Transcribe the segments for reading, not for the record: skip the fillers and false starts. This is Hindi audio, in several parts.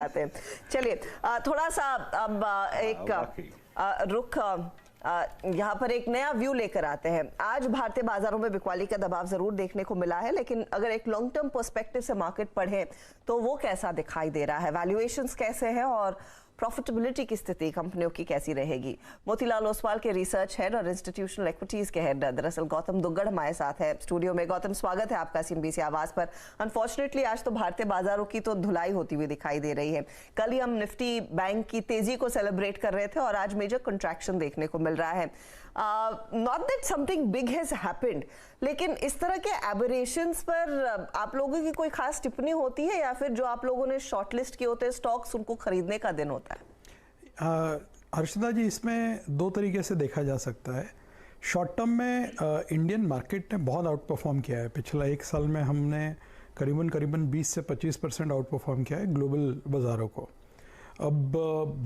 आते हैं। चलिए थोड़ा सा अब एक रुख यहाँ पर एक नया व्यू लेकर आते हैं। आज भारतीय बाजारों में बिकवाली का दबाव जरूर देखने को मिला है, लेकिन अगर एक लॉन्ग टर्म पर्सपेक्टिव से मार्केट पढ़ें तो वो कैसा दिखाई दे रहा है, वैल्यूएशंस कैसे हैं और प्रॉफिटेबिलिटी की स्थिति कंपनियों की कैसी रहेगी। मोतीलाल ओसवाल के रिसर्च हेड और इंस्टीट्यूशनल इक्विटीज के हेड दरअसल गौतम दुग्गड़ हमारे साथ है स्टूडियो में। गौतम, स्वागत है आपका सीएनबीसी आवाज पर। अनफॉर्चुनेटली आज तो भारतीय बाजारों की तो धुलाई होती हुई दिखाई दे रही है। कल ही हम निफ्टी बैंक की तेजी को सेलिब्रेट कर रहे थे और आज मेजर कंट्रैक्शन देखने को मिल रहा है। Not that something big has happened, लेकिन इस तरह के एबरेशंस पर आप लोगों की कोई खास टिप्पणी होती है या फिर जो आप लोगों ने शॉर्टलिस्ट किए होते हैं स्टॉक्स उनको खरीदने का दिन होता है? हर्षदा जी, इसमें दो तरीके से देखा जा सकता है। शॉर्ट टर्म में इंडियन मार्केट ने बहुत आउट परफॉर्म किया है। पिछला एक साल में हमने करीबन 20 से 25% आउट परफॉर्म किया है ग्लोबल बाज़ारों को। अब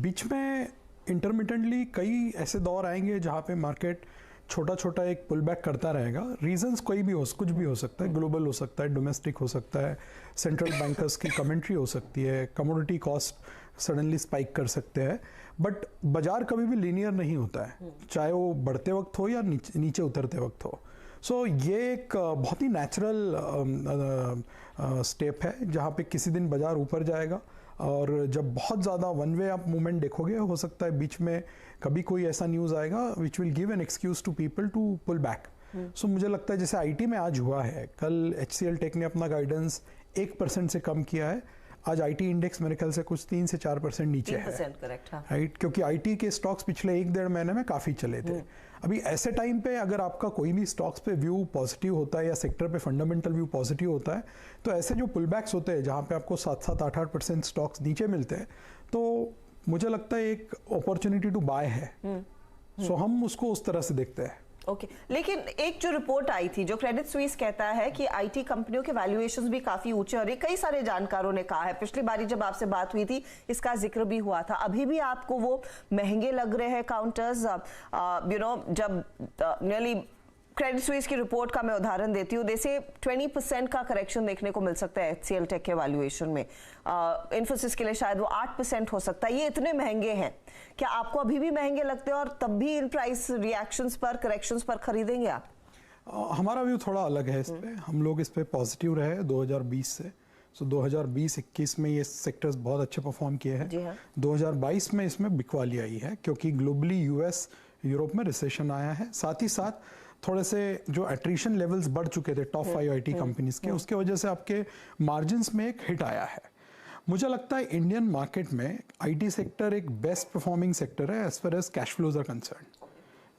बीच में इंटरमिटेंटली कई ऐसे दौर आएंगे जहाँ पे मार्केट छोटा छोटा एक पुल बैक करता रहेगा। रीजंस कुछ भी हो सकता है, ग्लोबल हो सकता है, डोमेस्टिक हो सकता है, सेंट्रल बैंकर्स की कमेंट्री हो सकती है, कमोडिटी कॉस्ट सडनली स्पाइक कर सकते हैं। बट बाजार कभी भी लीनियर नहीं होता है, चाहे वो बढ़ते वक्त हो या नीचे उतरते वक्त हो। सो ये एक बहुत ही नेचुरल स्टेप है जहाँ पे किसी दिन बाजार ऊपर जाएगा और जब बहुत ज़्यादा वन वे आप मूवमेंट देखोगे, हो सकता है बीच में कभी कोई ऐसा न्यूज़ आएगा which will give an excuse to people to pull back. So मुझे लगता है जैसे आईटी में आज हुआ है, कल HCL टेक ने अपना गाइडेंस 1% से कम किया है। आज आईटी इंडेक्स मेरे ख्याल से कुछ 3 से 4% नीचे है, राइट? क्योंकि आईटी के स्टॉक्स पिछले 1-1.5 महीने में काफ़ी चले थे। अभी ऐसे टाइम पे अगर आपका कोई भी स्टॉक्स पे व्यू पॉजिटिव होता है या सेक्टर पे फंडामेंटल व्यू पॉजिटिव होता है, तो ऐसे जो पुलबैक्स होते हैं जहाँ पे आपको 7-7, 8-8% स्टॉक्स नीचे मिलते हैं, तो मुझे लगता है एक अपॉर्चुनिटी टू बाय है। सो हम उसको उस तरह से देखते हैं। ओके, लेकिन एक जो रिपोर्ट आई थी जो क्रेडिट स्विस कहता है कि आईटी कंपनियों के वैल्यूएशंस भी काफी ऊंचे, और ये कई सारे जानकारों ने कहा है। पिछली बारी जब आपसे बात हुई थी इसका जिक्र भी हुआ था। अभी भी आपको वो महंगे लग रहे हैं काउंटर्स? जब नियरली क्रेडिट स्विस की रिपोर्ट का मैं उदाहरण देती हूँ, जैसे 20% का करेक्शन देखने को मिल सकता है HCL टेक के वैल्यूएशन में। इन्फोसिस के लिए शायद वो 8% हो सकता है। ये इतने महंगे हैं, क्या आपको अभी भी महंगे लगते हैं और तब भी इन प्राइस रिएक्शंस पर, करेक्शंस पर खरीदेंगे आप? हमारा व्यू थोड़ा अलग है इस पे। हम लोग इस पे पॉजिटिव रहे 2020 से। सो 2020-21 में ये सेक्टर्स बहुत अच्छे परफॉर्म किए हैं। 2022 में इसमें बिकवाली आई है क्योंकि ग्लोबली US, यूरोप में रिसेशन आया है। साथ ही साथ थोड़े से जो एट्रिशन लेवल्स बढ़ चुके थे टॉप 5 आईटी कंपनीज के, उसके वजह से आपके मार्जिन्स में एक हिट आया है। मुझे लगता है इंडियन मार्केट में आईटी सेक्टर एक बेस्ट परफॉर्मिंग सेक्टर है as far as cash flows are concern.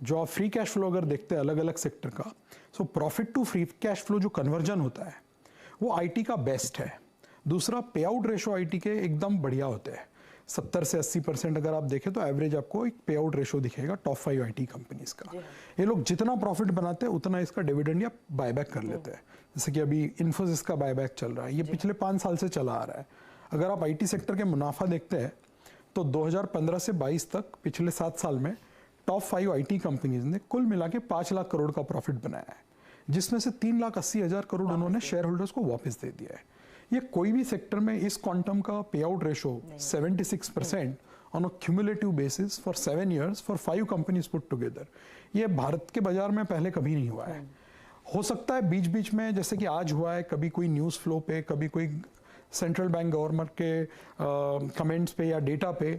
जो आप फ्री कैश फ्लो अगर देखते हैं अलग अलग सेक्टर का, so profit to free cash flow जो कन्वर्जन होता है वो आईटी का बेस्ट है। दूसरा, पे आउट रेशो आईटी के एकदम बढ़िया होते हैं। 70 से 80% अगर आप देखें तो एवरेज आपको एक पे आउट रेशो दिखेगा टॉप 5 आईटी कंपनीज का। ये लोग जितना प्रॉफिट बनाते हैं उतना इसका डिविडेंड या बायबैक कर लेते हैं। जैसे कि अभी इन्फोसिस का बायबैक चल रहा है, ये पिछले 5 साल से चला आ रहा है। अगर आप आईटी सेक्टर के मुनाफा देखते हैं तो 2015 से 22 तक पिछले 7 साल में टॉप 5 आईटी कंपनीज ने कुल मिला के 5 लाख करोड़ का प्रॉफिट बनाया है, जिसमें से 3,80,000 करोड़ उन्होंने शेयर होल्डर्स को वापस दे दिया है। ये कोई भी सेक्टर में इस क्वांटम का पे out ratio 76% on a cumulative basis for 7 years for 5 companies put together, ये भारत के बाजार में पहले कभी नहीं हुआ है। हो सकता है बीच बीच में जैसे कि आज हुआ है, कभी कोई न्यूज़ फ्लो पे, कभी कोई सेंट्रल बैंक गवर्नमेंट के कमेंट्स पे या डेटा पे,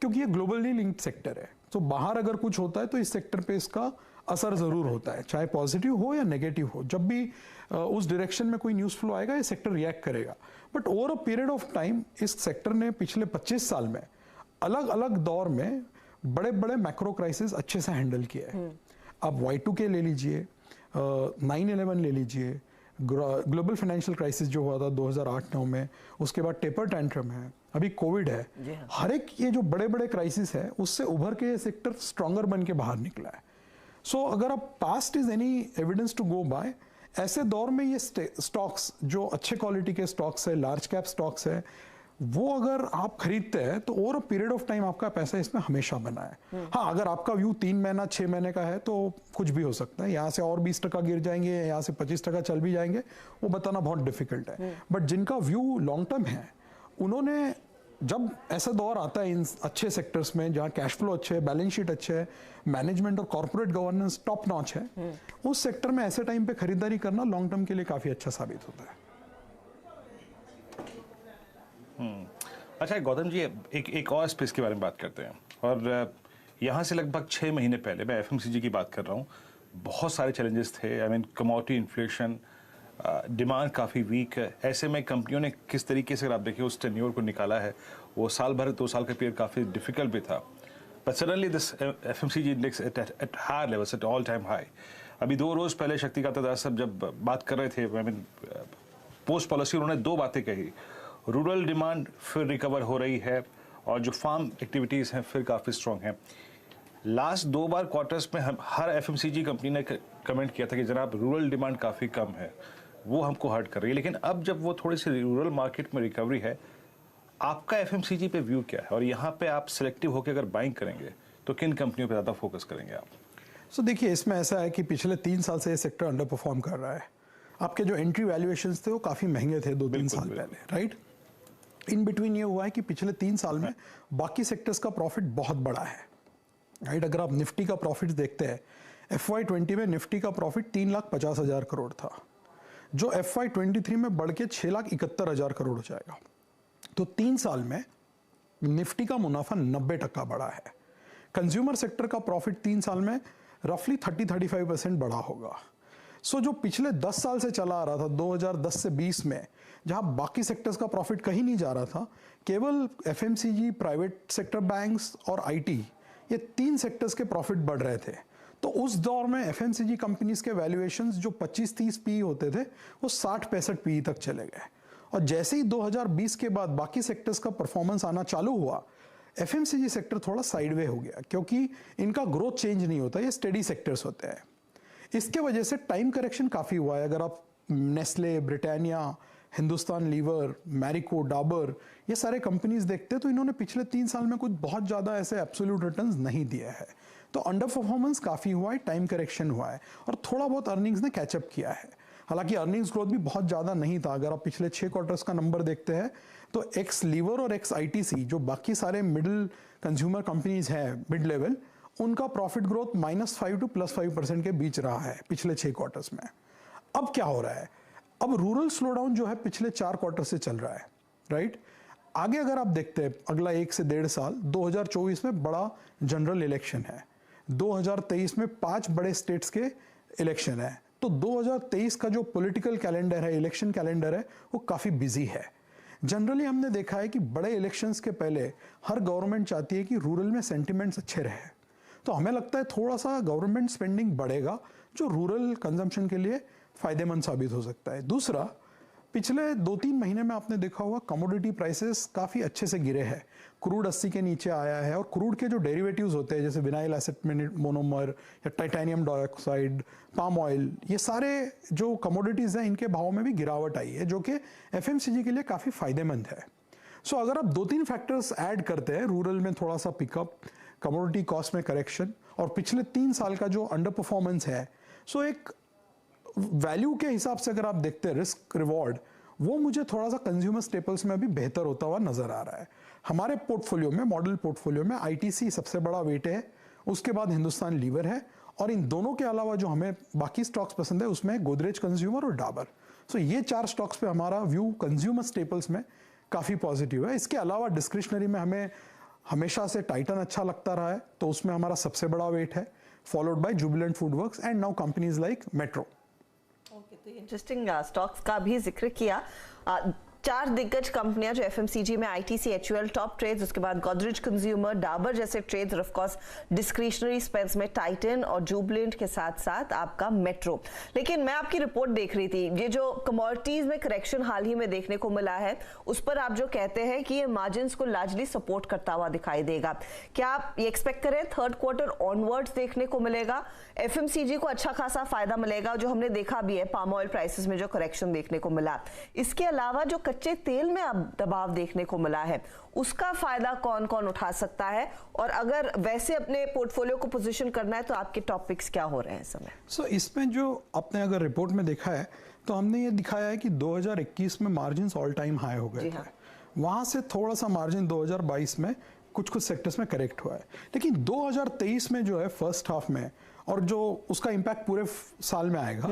क्योंकि ये ग्लोबली लिंक्ड सेक्टर है। तो बाहर अगर कुछ होता है तो इस सेक्टर पे इसका असर ज़रूर होता है, चाहे पॉजिटिव हो या नेगेटिव हो। जब भी उस डायरेक्शन में कोई न्यूज़ फ्लो आएगा ये सेक्टर रिएक्ट करेगा। But over a period of time इस सेक्टर ने पिछले 25 साल में अलग अलग दौर में बड़े बड़े मैक्रो क्राइसिस अच्छे से हैंडल किया है। अब Y2K ले लीजिए, 9/11 ले लीजिए, ग्लोबल फाइनेंशियल क्राइसिस जो हुआ था 2008-9 में, उसके बाद टेपर टैंट्रम है, अभी कोविड है। हर एक ये जो बड़े बड़े क्राइसिस है उससे उभर के ये सेक्टर स्ट्रॉन्गर बन के बाहर निकला है। सो अगर आप past is any evidence to go by, ऐसे दौर में ये स्टॉक्स जो अच्छे क्वालिटी के स्टॉक्स है, लार्ज कैप स्टॉक्स है, वो अगर आप खरीदते हैं तो over a period of time आपका पैसा इसमें हमेशा बना है। हाँ, अगर आपका व्यू 3 महीना 6 महीने का है तो कुछ भी हो सकता है, यहाँ से और 20% गिर जाएंगे, यहाँ से 25% चल भी जाएंगे, वो बताना बहुत डिफिकल्ट है। बट जिनका व्यू लॉन्ग टर्म है उन्होंने जब ऐसा दौर आता है इन अच्छे सेक्टर्स में जहां कैश फ्लो अच्छे है, बैलेंस शीट अच्छे है, मैनेजमेंट और कॉर्पोरेट गवर्नेंस टॉप नॉच है, उस सेक्टर में ऐसे टाइम पे खरीदारी करना लॉन्ग टर्म के लिए काफी अच्छा साबित होता है। अच्छा गौतम जी, एक और स्पेस के बारे में बात करते हैं, और यहाँ से लगभग 6 महीने पहले, मैं एफएमसीजी की बात कर रहा हूँ, बहुत सारे चैलेंजेस थे। I mean commodity inflation, demand काफ़ी वीक है। ऐसे में कंपनियों ने किस तरीके से, अगर आप देखिए उस टेन्योर को निकाला है, वो साल भर 2 साल का पीरियड काफ़ी डिफिकल्ट भी था, but suddenly this FMCG index at higher levels, at all time high. अभी 2 रोज़ पहले शक्तिकांत दास साहब जब बात कर रहे थे, आई मीन पोस्ट पॉलिसी, उन्होंने 2 बातें कही, रूरल डिमांड फिर रिकवर हो रही है और जो फार्म एक्टिविटीज़ हैं फिर काफ़ी स्ट्रॉन्ग हैं। लास्ट 2 बार क्वार्टर्स में हम हर एफएमसीजी कंपनी ने कमेंट किया था कि जनाब रूरल डिमांड काफ़ी कम है, वो हमको हर्ट कर रही है। लेकिन अब जब वो थोड़ी सी रूरल मार्केट में रिकवरी है, आपका एफएमसीजी पे व्यू क्या है, और यहाँ पे आप सिलेक्टिव होकर अगर बाइंग करेंगे तो किन कंपनियों पे ज़्यादा फोकस करेंगे आप? सो देखिए, इसमें ऐसा है कि पिछले 3 साल से ये सेक्टर अंडर परफॉर्म कर रहा है। आपके जो एंट्री वैल्यूएशंस थे वो काफ़ी महंगे थे 2-3 साल पहले, राइट। इन बिटवीन ये हुआ है कि पिछले 3 साल में बाकी सेक्टर्स का प्रॉफिट बहुत बड़ा है, राइट। अगर आप निफ्टी का प्रॉफिट देखते हैं, FY20 में निफ्टी का प्रॉफिट 3,50,000 करोड़ था, जो FY23 में बढ़ के 6,71,000 करोड़ हो जाएगा। तो 3 साल में निफ्टी का मुनाफा 90% बढ़ा है। कंज्यूमर सेक्टर का प्रॉफिट 3 साल में रफली 30-35% बढ़ा होगा। सो जो पिछले 10 साल से चला आ रहा था, 2010 से 20 में, जहां बाकी सेक्टर्स का प्रॉफिट कहीं नहीं जा रहा था, केवल एफएमसीजी, प्राइवेट सेक्टर बैंक्स और आईटी, ये 3 सेक्टर्स के प्रॉफिट बढ़ रहे थे। तो उस दौर में एफएमसीजी कंपनीज के वैल्यूएशंस जो 25-30 पी होते थे, वो 60-65 पी तक चले गए। और जैसे ही 2020 के बाद बाकी सेक्टर्स का परफॉर्मेंस आना चालू हुआ, एफएमसीजी सेक्टर थोड़ा साइडवे हो गया, क्योंकि इनका ग्रोथ चेंज नहीं होता, ये स्टेडी सेक्टर्स होते हैं। इसके वजह से टाइम करेक्शन काफ़ी हुआ है। अगर आप Nestle, Britannia, Hindustan Lever, Marico, Dabur, ये सारे कंपनीज देखते हैं तो इन्होंने पिछले 3 साल में कुछ बहुत ज़्यादा ऐसे एब्सोल्यूट रिटर्न्स नहीं दिए हैं। तो अंडर परफॉर्मेंस काफ़ी हुआ है, टाइम करेक्शन हुआ है, और थोड़ा बहुत अर्निंग्स ने कैचअप किया है। हालांकि अर्निंग्स ग्रोथ भी बहुत ज़्यादा नहीं था। अगर आप पिछले 6 क्वार्टर्स का नंबर देखते हैं तो एक्स लीवर और एक्स आईटीसी, जो बाकी सारे मिडिल कंज्यूमर कंपनीज हैं, मिड लेवल, उनका प्रॉफिट ग्रोथ -5 to +5% के बीच रहा है पिछले 6 क्वार्टर्स में। अब क्या हो रहा है? अब रूरल स्लोडाउन जो है पिछले 4 क्वार्टर से चल रहा है, राइट। आगे अगर आप देखते हैं अगला 1 से 1.5 साल, 2024 में बड़ा जनरल इलेक्शन है, 2023 में 5 बड़े स्टेट्स के इलेक्शन है। तो 2023 का जो पॉलिटिकल कैलेंडर है, इलेक्शन कैलेंडर है, वो काफ़ी बिजी है। जनरली हमने देखा है कि बड़े इलेक्शंस के पहले हर गवर्नमेंट चाहती है कि रूरल में सेंटिमेंट्स अच्छे रहे। तो हमें लगता है थोड़ा सा गवर्नमेंट स्पेंडिंग बढ़ेगा, जो रूरल कंजम्पशन के लिए फायदेमंद साबित हो सकता है। दूसरा, पिछले 2-3 महीने में आपने देखा होगा कमोडिटी प्राइसेस काफ़ी अच्छे से गिरे हैं। क्रूड 80 के नीचे आया है, और क्रूड के जो डेरिवेटिव्स होते हैं जैसे विनाइल एसिड मोनोमर या टाइटेनियम डाइऑक्साइड, पाम ऑयल, ये सारे जो कमोडिटीज़ हैं इनके भाव में भी गिरावट आई है, जो कि एफएमसीजी के लिए काफ़ी फायदेमंद है। सो अगर आप 2-3 फैक्टर्स ऐड करते हैं, रूरल में थोड़ा सा पिकअप, कमोडिटी कॉस्ट में करेक्शन, और पिछले 3 साल का जो अंडर परफॉर्मेंस है, सो एक वैल्यू के हिसाब से अगर आप देखते हैं रिस्क रिवॉर्ड, वो मुझे थोड़ा सा कंज्यूमर स्टेपल्स में भी बेहतर होता हुआ नजर आ रहा है। हमारे पोर्टफोलियो में, मॉडल पोर्टफोलियो में आईटीसी सबसे बड़ा वेट है, उसके बाद हिंदुस्तान लीवर है, और इन दोनों के अलावा जो हमें बाकी स्टॉक्स पसंद है उसमें गोदरेज कंज्यूमर और डाबर। सो ये 4 स्टॉक्स पे हमारा व्यू कंज्यूमर स्टेपल्स में काफ़ी पॉजिटिव है। इसके अलावा डिस्क्रिशनरी में हमें हमेशा से टाइटन अच्छा लगता रहा है, तो उसमें हमारा सबसे बड़ा वेट है, followed by Jubilant FoodWorks and now companies like metro. Interesting stocks का भी जिक्र किया। 4 दिग्गज कंपनियां जो एफएमसीजी में, आईटीसी, एचयूएल टॉप ट्रेड्स, उसके बाद गोदरेज कंज्यूमर, डाबर जैसे ट्रेड्स, और ऑफ कोर्स डिस्क्रिशनरी स्पेंस में टाइटन और जुबिलेंट के साथ साथ आपका मेट्रो। लेकिन मैं आपकी रिपोर्ट देख रही थी, ये जो कमोडिटीज में करेक्शन हाल ही में देखने को मिला है, उस पर आप जो कहते हैं कि ये मार्जिन्स को लार्जली सपोर्ट करता हुआ दिखाई देगा। क्या आप ये एक्सपेक्ट करें 3rd क्वार्टर ऑनवर्ड्स देखने को मिलेगा, एफएमसीजी को अच्छा खासा फायदा मिलेगा, जो हमने देखा भी है पाम ऑयल प्राइसेस में जो करेक्शन देखने को मिला। इसके अलावा जो कच्चे तेल में अब दबाव देखने को मिला है, उसका फायदा कौन कौन उठा सकता है, और अगर वैसे अपने पोर्टफोलियो को पोजीशन करना है तो आपके टॉपिक्स क्या हो रहे हैं इस समय? सो इसमें जो आपने अगर रिपोर्ट में देखा है तो हमने ये दिखाया है कि 2021 में मार्जिन्स ऑल टाइम हाई हो गए थे। वहां से थोड़ा सा मार्जिन 2022 में कुछ सेक्टर्स में करेक्ट हुआ है, लेकिन 2023 में जो है फर्स्ट हाफ में, और जो उसका इम्पैक्ट पूरे साल में आएगा,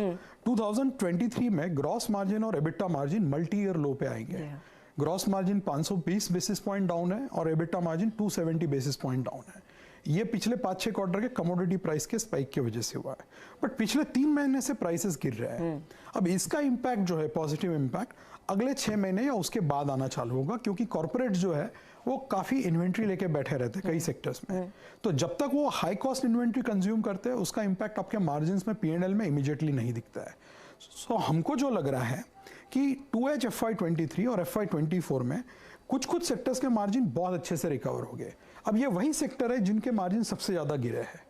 2023 में ग्रॉस मार्जिन और एबिटा मार्जिन मल्टी ईयर लो पे आएंगे। Gross margin 520 basis point down है और EBITDA margin 270 basis point down है। ये पिछले 5-6 क्वार्टर के कमोडिटी प्राइस के स्पाइक की वजह से हुआ है, बट पिछले 3 महीने से प्राइसेस गिर रहे हैं। अब इसका इम्पैक्ट जो है, पॉजिटिव इम्पैक्ट, अगले 6 महीने या उसके बाद आना चालू होगा, क्योंकि कॉर्पोरेट जो है वो काफी इन्वेंट्री लेके बैठे रहते हैं कई सेक्टर्स में। तो जब तक वो हाई कॉस्ट इन्वेंट्री कंज्यूम करते हैं, उसका इम्पैक्ट आपके मार्जिन में, P&L में इमीडिएटली नहीं दिखता है। सो हमको जो लग रहा है कि 2H FY23 और FY24 में कुछ सेक्टर्स के मार्जिन बहुत अच्छे से रिकवर हो गए। अब ये वही सेक्टर है जिनके मार्जिन सबसे ज्यादा गिरे हैं।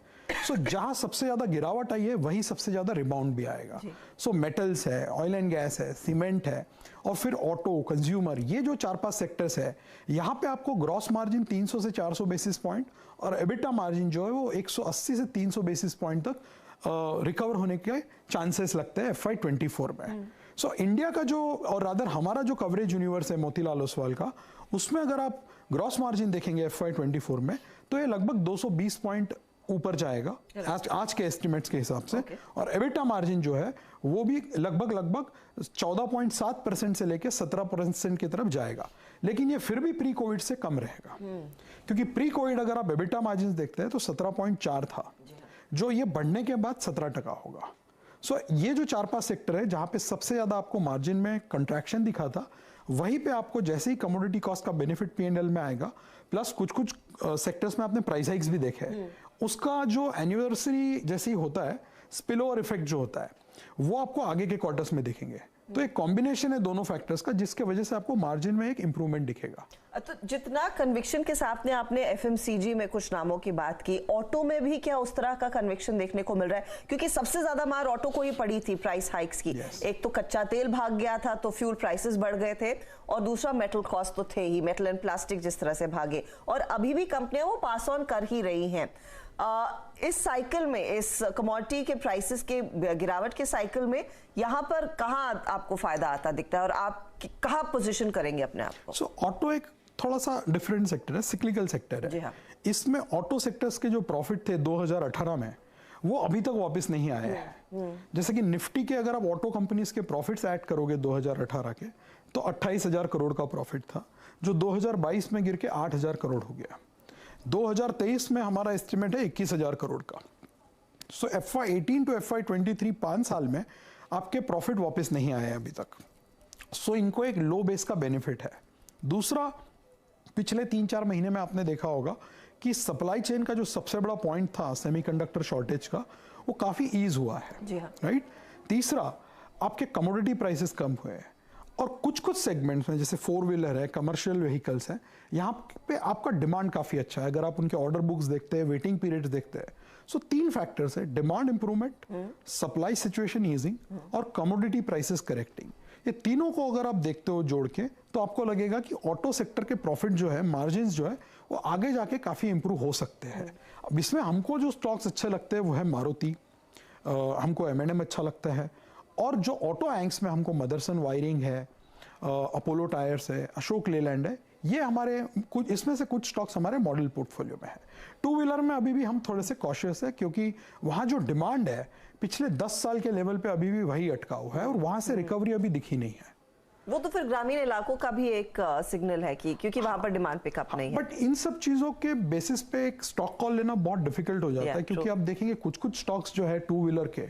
सो जहां सबसे ज्यादा गिरावट आई है, वही सबसे ज्यादा रिबाउंड भी आएगा। सो मेटल्स है, ऑयल एंड गैस है, सीमेंट है, और फिर ऑटो, कंज्यूमर, ये जो 4-5 सेक्टर्स है, यहाँ पे आपको ग्रॉस मार्जिन 300 से 400 बेसिस पॉइंट और एबिटा मार्जिन जो है वो 180 से 300 बेसिस पॉइंट तक रिकवर होने के चांसेस लगते हैं FY24 में। सो इंडिया का जो, और रादर हमारा जो कवरेज यूनिवर्स है मोतीलाल ओसवाल का, उसमें अगर आप ग्रॉस मार्जिन देखेंगे FY24 में, तो ये लगभग 220 पॉइंट ऊपर जाएगा आज के एस्टिमेट्स के हिसाब से। और एबिटा मार्जिन जो है वो भी लगभग 14.7% से लेकर 17% की तरफ जाएगा, लेकिन ये फिर भी प्री कोविड से कम रहेगा, क्योंकि प्री कोविड अगर आप एबिटा मार्जिन देखते हैं तो 17.4 था, जो ये बढ़ने के बाद 17% होगा। सो ये जो 4-5 सेक्टर है जहां पे सबसे ज्यादा आपको मार्जिन में कंट्रैक्शन दिखा था, वहीं पे आपको जैसे ही कमोडिटी कॉस्ट का बेनिफिट P&L में आएगा, प्लस कुछ सेक्टर्स में आपने प्राइस हाइक्स भी देखे हैं, उसका जो एनिवर्सरी जैसे ही होता है, स्पिल ओवर इफेक्ट जो होता है, वो आपको आगे के क्वार्टर्स में दिखेंगे। तो एक कॉम्बिनेशन है दोनों फैक्टर्स का, जिसके वजह से आपको मार्जिन में एक इंप्रूवमेंट दिखेगा। तो जितना कन्विक्शन के साथ में आपने FMCG में कुछ नामों की बात की, ऑटो में भी क्या उस तरह का कन्विक्शन देखने को मिल रहा है? क्योंकि सबसे ज्यादा मार ऑटो को ही पड़ी थी प्राइस हाइक्स की। एक तो कच्चा तेल भाग गया था तो फ्यूल प्राइसेस बढ़ गए थे, और दूसरा मेटल कॉस्ट तो थे ही, मेटल एंड प्लास्टिक जिस तरह से भागे, और अभी भी कंपनियां वो पास ऑन कर ही रही हैं। इस साइकिल में, इस कमोडिटी के प्राइसेस के गिरावट के साइकिल में, यहाँ पर कहाँ आपको फायदा आता दिखता है और आप कहाँ पोजीशन करेंगे अपने आप को? सो ऑटो एक थोड़ा सा डिफरेंट सेक्टर है, सिक्लिकल सेक्टर है। जी हाँ। इसमें ऑटो सेक्टर्स के जो प्रॉफिट थे 2018 में, वो अभी तक वापस नहीं आए हैं। जैसे कि निफ्टी के अगर आप ऑटो कंपनीज के प्रॉफिट्स ऐड करोगे 2018 के, तो 28,000 करोड़ का प्रॉफिट था, जो 2022 में गिर के 8,000 करोड़ हो गया। 2023 में हमारा एस्टिमेट है 21,000 करोड़ का। सो FY18 टू FY23 5 साल में आपके प्रॉफिट वापस नहीं आए अभी तक। सो इनको एक लो बेस का बेनिफिट है। दूसरा, पिछले 3-4 महीने में आपने देखा होगा कि सप्लाई चेन का जो सबसे बड़ा पॉइंट था सेमीकंडक्टर शॉर्टेज का, वो काफी ईज हुआ है। जी हाँ। राइट। तीसरा, आपके कमोडिटी प्राइसेस कम हुए हैं, और कुछ सेगमेंट्स में जैसे 4 व्हीलर है, कमर्शियल व्हीकल्स है, यहाँ पे आपका डिमांड काफी अच्छा है। अगर आप उनके ऑर्डर बुक्स देखते हैं, वेटिंग पीरियड्स देखते हैं, सो 3 फैक्टर्स है, demand improvement, supply situation easing और कमोडिटी प्राइसेस करेक्टिंग। ये तीनों को अगर आप देखते हो जोड़ के, तो आपको लगेगा कि ऑटो सेक्टर के प्रॉफिट जो है, मार्जिन जो है, वो आगे जाके काफी इंप्रूव हो सकते हैं। अब इसमें हमको जो स्टॉक्स अच्छे लगते हैं वो है मारुति, हमको M&M अच्छा लगता है, और जो ऑटो एंक्स में हमको मदरसन वायरिंग है, अपोलो टायर्स है, अशोक लेलैंड है, ये हमारे कुछ, इसमें से कुछ स्टॉक्स हमारे मॉडल पोर्टफोलियो में है। 2 व्हीलर में अभी भी हम थोड़े से कॉशियस है, क्योंकि वहाँ जो डिमांड है पिछले 10 साल के लेवल पे अभी भी वही अटका हुआ है, और वहाँ से रिकवरी अभी दिखी नहीं है। वो तो फिर ग्रामीण इलाकों का भी एक सिग्नल है कि क्योंकि वहां पर डिमांड पिकअप नहीं है। बट इन सब चीजों के बेसिस पे एक स्टॉक कॉल लेना बहुत डिफिकल्ट हो जाता है, क्योंकि आप देखेंगे कुछ स्टॉक्स जो है 2 व्हीलर के,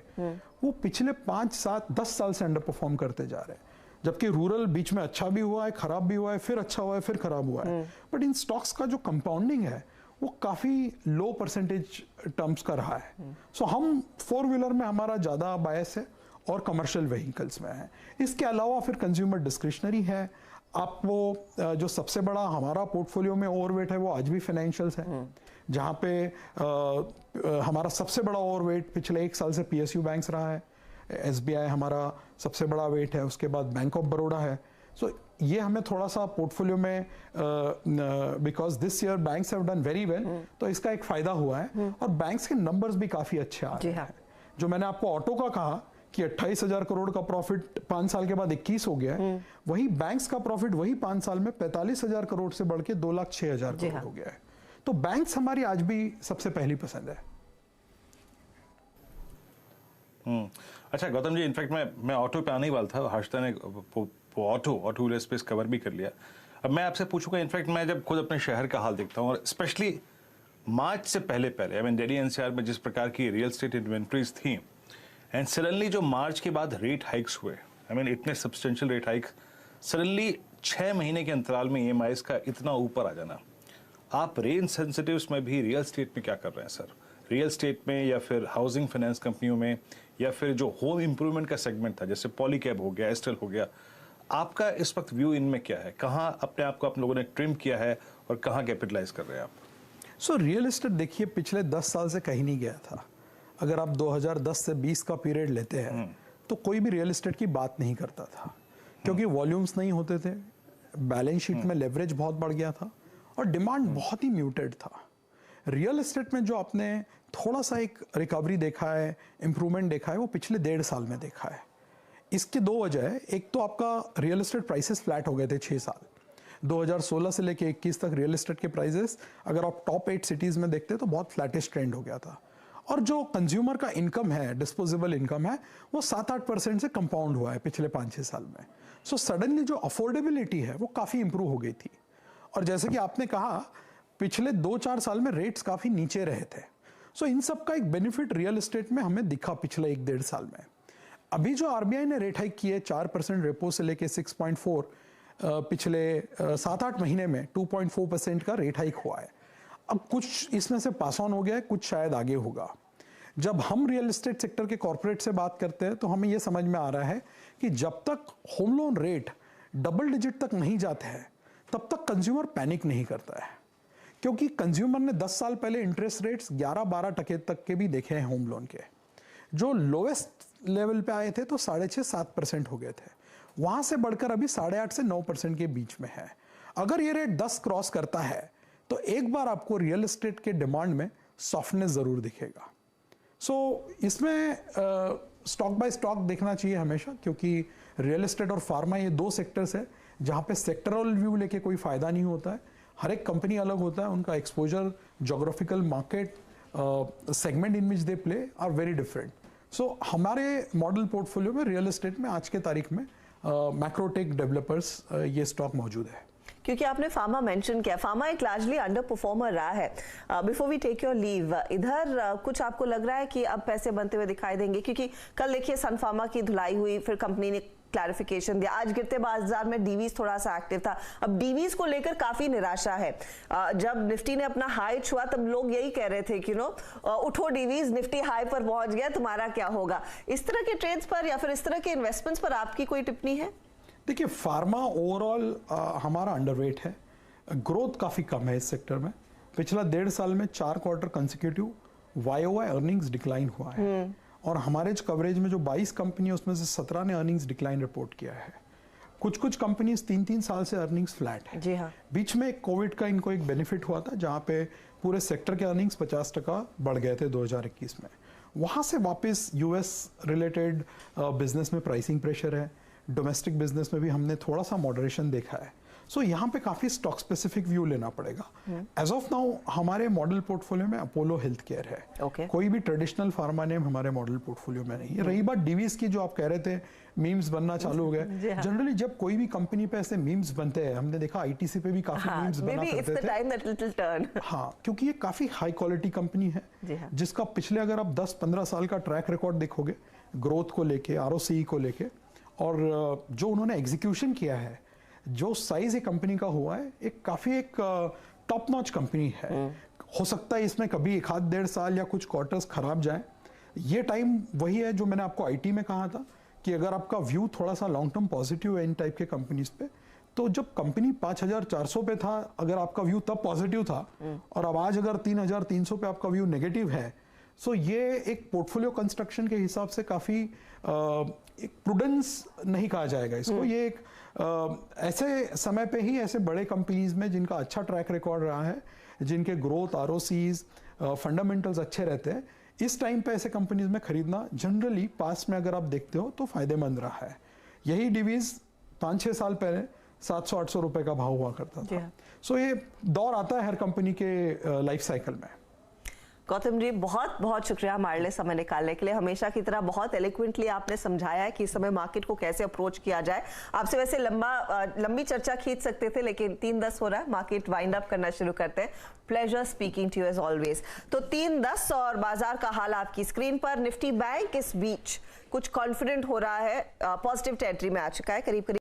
वो पिछले 5, 7, 10 साल से अंडर परफॉर्म करते जा रहे हैं, जबकि रूरल बीच में अच्छा भी हुआ है, खराब भी हुआ है, फिर अच्छा हुआ है, फिर खराब हुआ है। बट इन स्टॉक्स का जो कंपाउंडिंग है वो काफी लो परसेंटेज टर्म्स का रहा है। सो हम 4 व्हीलर में हमारा ज्यादा बायस है, और कमर्शियल व्हीकल्स में है। इसके अलावा फिर कंज्यूमर डिस्क्रिशनरी है। आप वो जो सबसे बड़ा हमारा पोर्टफोलियो में ओवरवेट है, वो आज भी फाइनेंशियल्स है, जहाँ पे हमारा सबसे बड़ा ओवरवेट पिछले 1 साल से PSU बैंक्स रहा है, SBI हमारा सबसे बड़ा वेट है, उसके बाद बैंक ऑफ बड़ौदा है। सो ये हमें थोड़ा सा पोर्टफोलियो में, because this year banks have done very well, तो इसका एक फायदा हुआ है, और बैंक्स के नंबर्स भी काफी अच्छे आ रहे हैं। जो मैंने आपको ऑटो का कहा कि 28,000 करोड़ का प्रॉफिट 5 साल के बाद 21 हो गया है, वही बैंक्स का प्रॉफिट वही 5 साल में 45,000 करोड़ से बढ़ के 2,06,000 करोड़ हो गया है। तो बैंक्स हमारी आज भी सबसे पहली पसंद है। अच्छा गौतम जी, इनफैक्ट मैं ऑटो पे आने ही वाला था, हर्षिता ने ऑटो स्पेस कवर भी कर लिया। अब मैं आपसे पूछूंगा, इनफैक्ट मैं जब खुद अपने शहर का हाल देखता हूँ और स्पेशली मार्च से पहले आई मीन दिल्ली एनसीआर में जिस प्रकार की रियल एस्टेट इन्वेंट्रीज थी, एंड सडनली जो मार्च के बाद रेट हाइक्स हुए, आई मीन इतने सब्सटेंशियल रेट हाइक सडनली 6 महीने के अंतराल में ईएमआईज का इतना ऊपर आ जाना, आप रेंज सेंसिटिव्स में भी रियल एस्टेट में क्या कर रहे हैं सर? रियल एस्टेट में या फिर हाउसिंग फाइनेंस कंपनियों में या फिर जो होम इंप्रूवमेंट का सेगमेंट था जैसे पॉलीकैब हो गया, एस्टेल हो गया, आपका इस वक्त व्यू इनमें क्या है? कहाँ अपने आप को आप लोगों ने ट्रिम किया है और कहाँ कैपिटलाइज कर रहे हैं आप? सो रियल एस्टेट देखिए पिछले 10 साल से कहीं नहीं गया था। अगर आप 2010 से 20 का पीरियड लेते हैं तो कोई भी रियल एस्टेट की बात नहीं करता था, क्योंकि वॉल्यूम्स नहीं होते थे, बैलेंस शीट में लेवरेज बहुत बढ़ गया था और डिमांड बहुत ही म्यूटेड था। रियल एस्टेट में जो आपने थोड़ा सा एक रिकवरी देखा है, इंप्रूवमेंट देखा है, वो पिछले 1.5 साल में देखा है। इसकी 2 वजह है। एक तो आपका रियल एस्टेट प्राइसेस फ्लैट हो गए थे 6 साल, 2016 से लेके 21 तक रियल एस्टेट के प्राइसेस अगर आप टॉप 8 सिटीज में देखते हैं तो बहुत फ्लैटिश ट्रेंड हो गया था। और जो कंज्यूमर का इनकम है, डिस्पोजेबल इनकम है, वो 7-8% से कंपाउंड हुआ है पिछले 5-6 साल में। सो सडनली जो अफोर्डेबिलिटी है वो काफ़ी इंप्रूव हो गई थी। और जैसे कि आपने कहा पिछले 2-4 साल में रेट्स काफ़ी नीचे रहे थे। सो इन सब का एक बेनिफिट रियल एस्टेट में हमें दिखा पिछले 1-1.5 साल में। अभी जो आरबीआई ने रेट हाइक की है 4% रेपो से लेके 6.4, पिछले 7-8 महीने में 2.4% का रेट हाइक हुआ है। अब कुछ इसमें से पास ऑन हो गया है, कुछ शायद आगे होगा। जब हम रियल एस्टेट सेक्टर के कॉर्पोरेट से बात करते हैं तो हमें यह समझ में आ रहा है कि जब तक home loan rate double digit तक नहीं जाते हैं तब तक कंज्यूमर पैनिक नहीं करता है, क्योंकि कंज्यूमर ने 10 साल पहले इंटरेस्ट रेट्स 11-12% तक के भी देखे हैं होम लोन के, जो लोएस्ट लेवल पे आए थे तो 6.5-7% हो गए थे, वहां से बढ़कर अभी 8.5 से 9% के बीच में है। अगर ये रेट 10 क्रॉस करता है तो एक बार आपको रियल एस्टेट के डिमांड में सॉफ्टनेस जरूर दिखेगा। सो इसमें स्टॉक बाय स्टॉक देखना चाहिए हमेशा, क्योंकि रियल एस्टेट और फार्मा ये 2 सेक्टर्स है जहां पे सेक्टरल व्यू लेके कोई फायदा नहीं होता है। हर एक कंपनी अलग होता है, उनका exposure, geographical market, segment in which they play are very different. So हमारे मॉडल पोर्टफोलियो में रियल एस्टेट में आज के तारीख में मैक्रोटेक डेवलपर्स ये स्टॉक मौजूद है। क्योंकि आपने फार्मा मेंशन किया, फार्मा एक लार्जली अंडर परफॉर्मर रहा है। Before we take your leave, इधर कुछ आपको लग रहा है कि अब पैसे बनते हुए दिखाई देंगे? क्योंकि कल देखिए सन फार्मा की धुलाई हुई, फिर कंपनी ने क्लैरिफिकेशन दिया, आज गिरते बाजार में डीवीज थोड़ा सा एक्टिव था। अब डीवीज को लेकर काफी निराशा है। जब निफ्टी ने अपना हाई छुआ तब लोग यही कह रहे थे कि उठो डीवीज, निफ्टी हाई पर पहुंच गया, तुम्हारा क्या होगा? इस तरह के ट्रेड्स पर या फिर इस तरह के इन्वेस्टमेंट्स पर आपकी कोई टिप्पणी है? देखिए फार्मा ओवरऑल हमारा अंडरवेट है, ग्रोथ काफ़ी कम है इस सेक्टर में। पिछला 1.5 साल में 4 क्वार्टर कंसेक्यूटिव वाईओवाई अर्निंग्स डिक्लाइन हुआ है, और हमारे कवरेज में जो 22 कंपनी है उसमें से 17 ने अर्निंग्स डिक्लाइन रिपोर्ट किया है। कुछ कंपनीज 3-3 साल से अर्निंग्स फ्लैट है। जी हाँ। बीच में कोविड का इनको एक बेनिफिट हुआ था जहाँ पे पूरे सेक्टर के अर्निंग्स 50% बढ़ गए थे 2021 में। वहाँ से वापस यूएस रिलेटेड बिजनेस में प्राइसिंग प्रेशर है, डोमेस्टिक बिजनेस में भी हमने थोड़ा सा मॉडरेशन देखा है। सो यहाँ पे काफी स्टॉक स्पेसिफिक व्यू लेना पड़ेगा। एज ऑफ नाउ हमारे मॉडल पोर्टफोलियो में अपोलो हेल्थ केयर है। कोई भी ट्रेडिशनल फार्मा नेम हमारे मॉडल पोर्टफोलियो में नहीं है। रही बात डीवीज की, जो आप कह रहे थे मीम्स बनना चालू हो गए, जनरली जब कोई भी कंपनी पे ऐसे मीम्स बनते हैं, हमने देखा आईटीसी पे भी काफी मीम्स बना करते थे। हाँ, क्योंकि ये काफी हाई क्वालिटी कंपनी है जिसका पिछले अगर आप 10-15 साल का ट्रैक रिकॉर्ड देखोगे ग्रोथ को लेके, आरओसीई को लेके, और जो उन्होंने एग्जीक्यूशन किया है, जो साइज ये कंपनी का हुआ है, एक काफी टॉप नॉच कंपनी है। हो सकता है इसमें कभी 1-1.5 साल या कुछ क्वार्टर्स खराब जाए। ये टाइम वही है जो मैंने आपको आईटी में कहा था कि अगर आपका व्यू थोड़ा सा लॉन्ग टर्म पॉजिटिव है इन टाइप के कंपनीज पे, तो जब कंपनी 5,400 पे था अगर आपका व्यू तब पॉजिटिव था, और अब आज अगर 3,300 पे आपका व्यू नेगेटिव है, सो ये एक पोर्टफोलियो कंस्ट्रक्शन के हिसाब से काफी एक प्रूडेंस नहीं कहा जाएगा इसको। ये एक ऐसे समय पे ही ऐसे बड़े कंपनीज में जिनका अच्छा ट्रैक रिकॉर्ड रहा है, जिनके ग्रोथ, आरओसीज, फंडामेंटल्स अच्छे रहते हैं, इस टाइम पे ऐसे कंपनीज में खरीदना जनरली पास्ट में अगर आप देखते हो तो फायदेमंद रहा है। यही डिवीज 5-6 साल पहले 700-800 रुपए का भाव हुआ करता था। सो ये दौर आता है हर कंपनी के लाइफ साइकिल में। गौतम जी, बहुत बहुत शुक्रिया हमारे लिए समय निकालने के लिए। हमेशा की तरह बहुत एलिक्वेंटली आपने समझाया है कि इस समय मार्केट को कैसे अप्रोच किया जाए। आपसे वैसे लंबी चर्चा खींच सकते थे, लेकिन 3:10 हो रहा है, मार्केट वाइंड अप करना शुरू करते हैं। Pleasure speaking to you as always. तो 3:10 और बाजार का हाल आपकी स्क्रीन पर। निफ्टी बैंक इस बीच कुछ कॉन्फिडेंट हो रहा है, पॉजिटिव टेरिटरी में आ चुका है, करीब